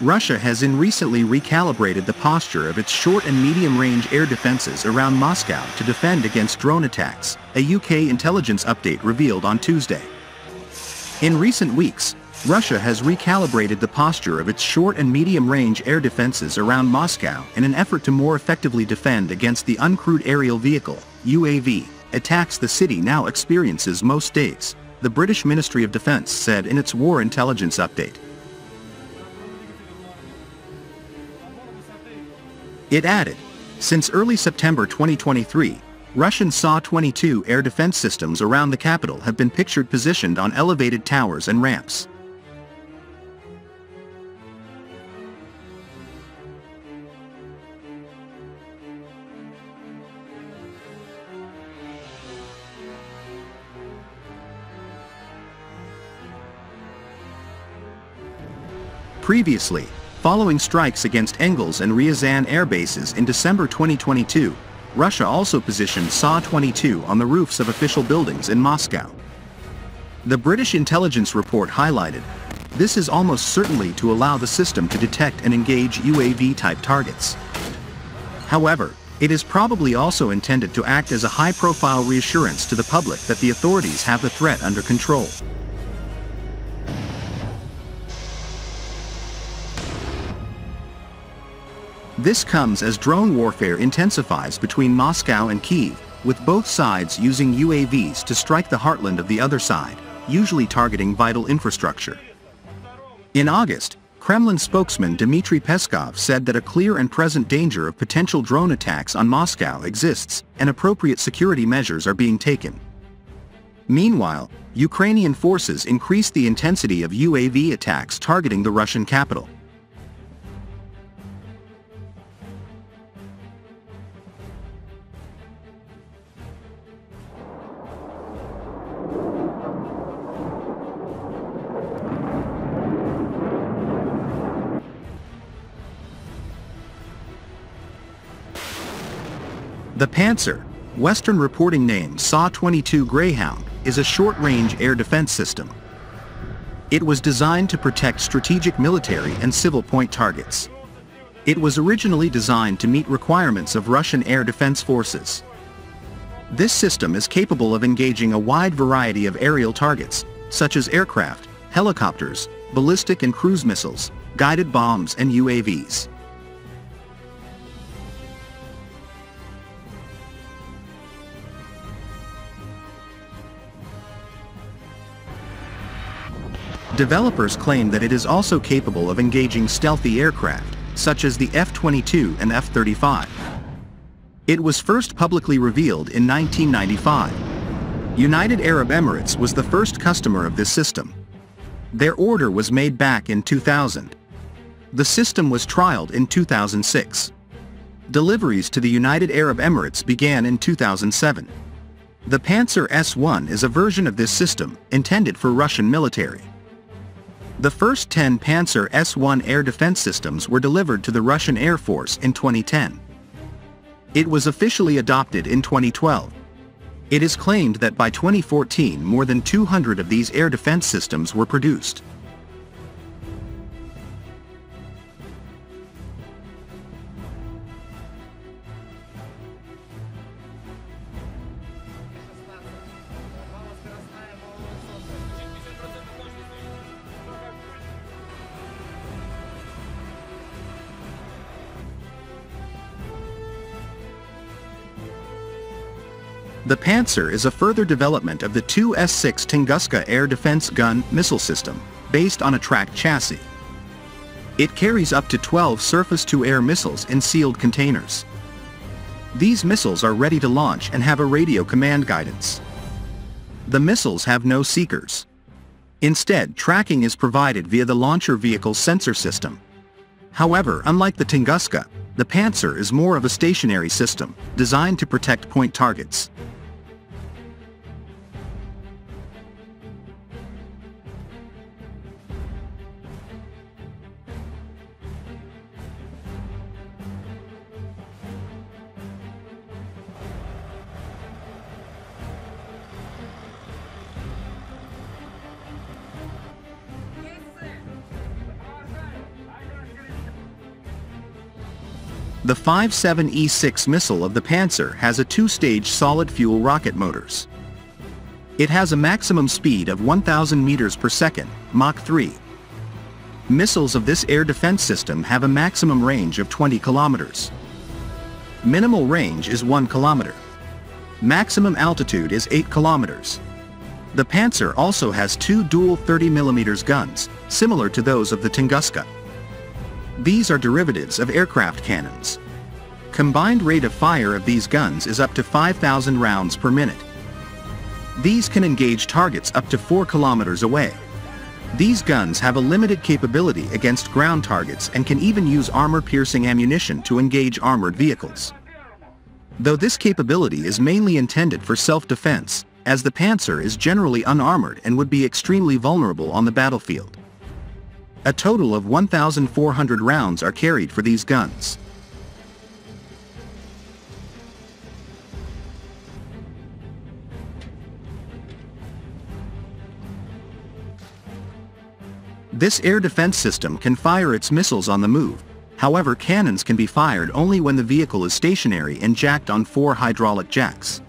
Russia has recently recalibrated the posture of its short and medium-range air defenses around Moscow to defend against drone attacks, a UK intelligence update revealed on Tuesday. In recent weeks, Russia has recalibrated the posture of its short and medium-range air defenses around Moscow in an effort to more effectively defend against the uncrewed aerial vehicle, UAV, attacks the city now experiences most days, the British Ministry of Defence said in its war intelligence update. It added, since early September 2023, Russian Sa-22 air defense systems around the capital have been pictured positioned on elevated towers and ramps. Previously, following strikes against Engels and Ryazan air bases in December 2022, Russia also positioned Sa-22 on the roofs of official buildings in Moscow. The British intelligence report highlighted, this is almost certainly to allow the system to detect and engage UAV-type targets. However, it is probably also intended to act as a high-profile reassurance to the public that the authorities have the threat under control. This comes as drone warfare intensifies between Moscow and Kyiv, with both sides using UAVs to strike the heartland of the other side, usually targeting vital infrastructure. In August, Kremlin spokesman Dmitry Peskov said that a clear and present danger of potential drone attacks on Moscow exists, and appropriate security measures are being taken. Meanwhile, Ukrainian forces increased the intensity of UAV attacks targeting the Russian capital. The Panzer, Western reporting name Sa-22 Greyhound, is a short-range air defense system. It was designed to protect strategic military and civil point targets. It was originally designed to meet requirements of Russian air defense forces. This system is capable of engaging a wide variety of aerial targets, such as aircraft, helicopters, ballistic and cruise missiles, guided bombs and UAVs. Developers claim that it is also capable of engaging stealthy aircraft, such as the F-22 and F-35. It was first publicly revealed in 1995. United Arab Emirates was the first customer of this system. Their order was made back in 2000. The system was trialed in 2006. Deliveries to the United Arab Emirates began in 2007. The Panzer S-1 is a version of this system, intended for Russian military. The first 10 Panzer S-1 air defense systems were delivered to the Russian Air Force in 2010. It was officially adopted in 2012. It is claimed that by 2014 more than 200 of these air defense systems were produced. The Panzer is a further development of the Tu-S6 Tunguska air defense gun missile system, based on a tracked chassis. It carries up to 12 surface-to-air missiles in sealed containers. These missiles are ready to launch and have a radio command guidance. The missiles have no seekers. Instead, tracking is provided via the launcher vehicle's sensor system. However, unlike the Tunguska, the Panzer is more of a stationary system, designed to protect point targets. The 57E6 missile of the Panzer has a two-stage solid-fuel rocket motors. It has a maximum speed of 1,000 meters per second, Mach 3. Missiles of this air defense system have a maximum range of 20 kilometers. Minimal range is 1 kilometer. Maximum altitude is 8 kilometers. The Panzer also has two dual 30mm guns, similar to those of the Tunguska. These are derivatives of aircraft cannons. Combined rate of fire of these guns is up to 5,000 rounds per minute. These can engage targets up to 4 kilometers away. These guns have a limited capability against ground targets and can even use armor-piercing ammunition to engage armored vehicles. Though this capability is mainly intended for self-defense, as the Panzer is generally unarmored and would be extremely vulnerable on the battlefield. A total of 1,400 rounds are carried for these guns. This air defense system can fire its missiles on the move. However, cannons can be fired only when the vehicle is stationary and jacked on 4 hydraulic jacks.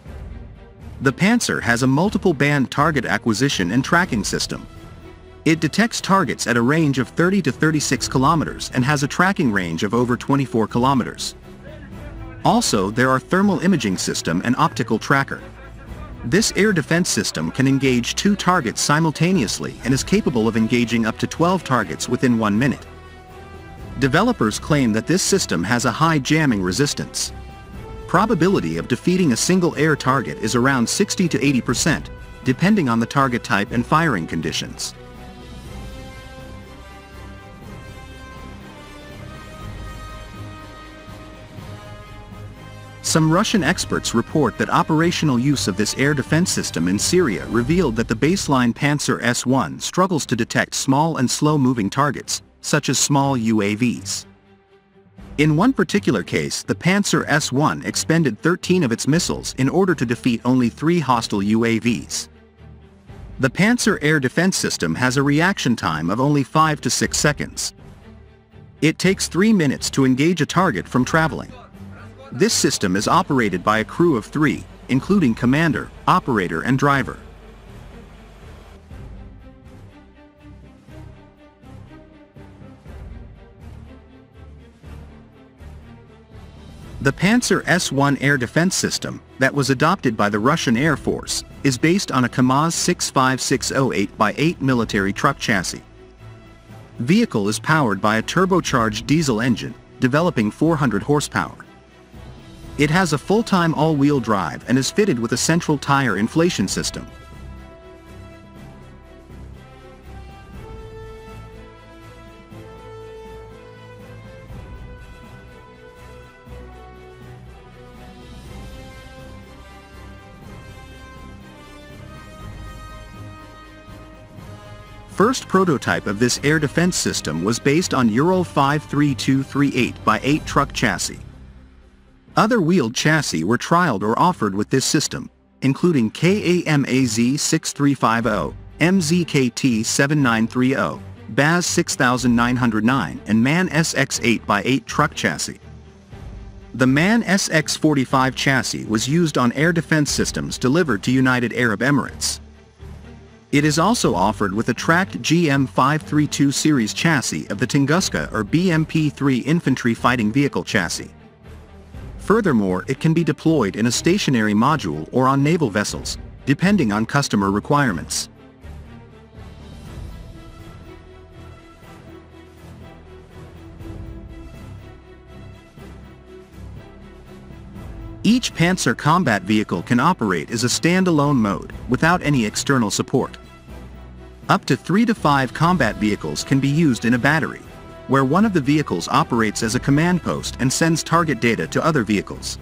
The Panzer has a multiple-band target acquisition and tracking system. It detects targets at a range of 30 to 36 kilometers and has a tracking range of over 24 kilometers. Also, there are thermal imaging system and optical tracker. This air defense system can engage 2 targets simultaneously and is capable of engaging up to 12 targets within 1 minute. Developers claim that this system has a high jamming resistance. Probability of defeating a single air target is around 60 to 80%, depending on the target type and firing conditions. Some Russian experts report that operational use of this air defense system in Syria revealed that the baseline Panzer S-1 struggles to detect small and slow-moving targets, such as small UAVs. In one particular case, the Panzer S-1 expended 13 of its missiles in order to defeat only 3 hostile UAVs. The Panzer air defense system has a reaction time of only 5 to 6 seconds. It takes 3 minutes to engage a target from traveling. This system is operated by a crew of 3, including commander, operator and driver. The Panzer S-1 air defense system, that was adopted by the Russian Air Force, is based on a Kamaz 65608 by 8 military truck chassis. Vehicle is powered by a turbocharged diesel engine, developing 400 horsepower. It has a full-time all-wheel drive and is fitted with a central tire inflation system. First prototype of this air defense system was based on Ural 53238 by 8 truck chassis. Other wheeled chassis were trialed or offered with this system, including KAMAZ 6350, MZKT 7930, BAZ 6909 and MAN SX 8 by 8 truck chassis. The MAN SX 45 chassis was used on air defense systems delivered to United Arab Emirates. It is also offered with a tracked GM 532 series chassis of the Tunguska or BMP-3 infantry fighting vehicle chassis. Furthermore, it can be deployed in a stationary module or on naval vessels, depending on customer requirements. Each Panzer combat vehicle can operate as a standalone mode, without any external support. Up to 3 to 5 combat vehicles can be used in a battery, where one of the vehicles operates as a command post and sends target data to other vehicles.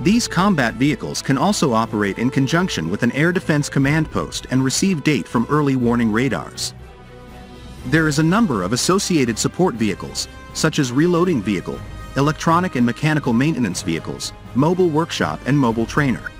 These combat vehicles can also operate in conjunction with an air defense command post and receive data from early warning radars. There is a number of associated support vehicles, such as reloading vehicle, electronic and mechanical maintenance vehicles, mobile workshop and mobile trainer.